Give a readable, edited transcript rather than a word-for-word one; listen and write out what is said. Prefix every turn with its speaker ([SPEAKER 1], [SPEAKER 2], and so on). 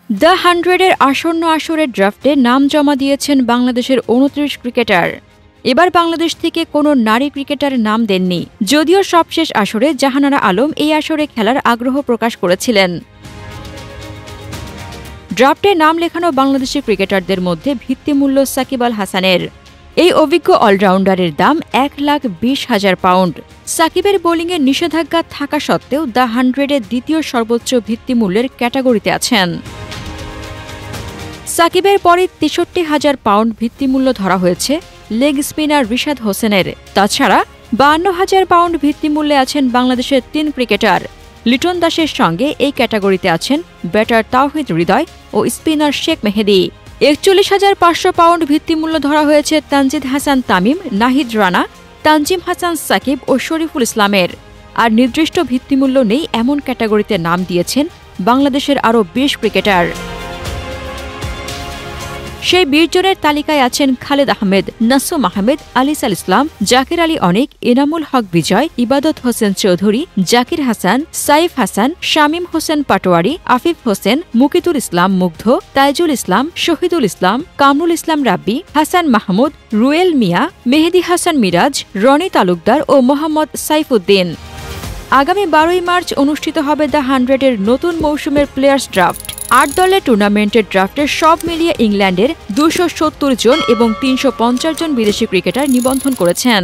[SPEAKER 1] The 100-এর আসন্ন আসরের ড্রাফটে নাম জমা দিয়েছেন বাংলাদেশের ২৯ ক্রিকেটার। এবার বাংলাদেশ থেকে কোনো নারী ক্রিকেটার নাম দেননি, যদিও সবশেষ আসরে জাহানারা আলম এই আসরে খেলার আগ্রহ প্রকাশ করেছিলেন। ড্রাফটে নাম লেখানো বাংলাদেশি ক্রিকেটারদের মধ্যে ভিত্তিমূল্য সাকিব আল হাসানের। এই অভিজ্ঞ অলরাউন্ডারের দাম ১,২০,০০০ পাউন্ড। সাকিবের বোলিংয়ে নিষেধাজ্ঞা থাকা সত্ত্বেও দ্য 100-এর দ্বিতীয় সর্বোচ্চ ভিত্তিমূল্যের ক্যাটাগরিতে আছেন। সাকিবের পরে ৬৩,০০০ পাউন্ড ভিত্তিমূল্য ধরা হয়েছে লেগ স্পিনার রিশাদ হোসেনের। তাছাড়া ৫২,০০০ পাউন্ড ভিত্তিমূল্যে আছেন বাংলাদেশের ৩ ক্রিকেটার। লিটন দাসের সঙ্গে এই ক্যাটাগরিতে আছেন ব্যাটার তাওহিদ হৃদয় ও স্পিনার শেখ মেহেদী। ৪১,৫০০ পাউন্ড ভিত্তিমূল্য ধরা হয়েছে তানজিদ হাসান তামিম, নাহিদ রানা, তানজিম হাসান সাকিব ও শরীফুল ইসলামের। আর নির্দিষ্ট ভিত্তিমূল্য নেই এমন ক্যাটাগরিতে নাম দিয়েছেন বাংলাদেশের আরও ২০ ক্রিকেটার। সেই ২০ জনের তালিকায় আছেন খালেদ আহমেদ, নাসুম আহমেদ, আলিসাল ইসলাম, জাকির আলী অনিক, এনামুল হক বিজয়, ইবাদত হোসেন চৌধুরী, জাকির হাসান, সাইফ হাসান, শামীম হোসেন পাটোয়ারি, আফিফ হোসেন, মুকিতুল ইসলাম মুগ্ধ, তাইজুল ইসলাম, শহীদুল ইসলাম, কামরুল ইসলাম রাব্বি, হাসান মাহমুদ, রুয়েল মিয়া, মেহেদী হাসান মিরাজ, রনি তালুকদার ও মোহাম্মদ সাইফুদ্দিন। আগামী ১২ই মার্চ অনুষ্ঠিত হবে দ্য 100-এর নতুন মৌসুমের প্লেয়ার্স ড্রাফট। ৮ দলের টুর্নামেন্টের ড্রাফটে সব মিলিয়ে ইংল্যান্ডের ২৭০ জন এবং ৩৫০ জন বিদেশি ক্রিকেটার নিবন্ধন করেছেন।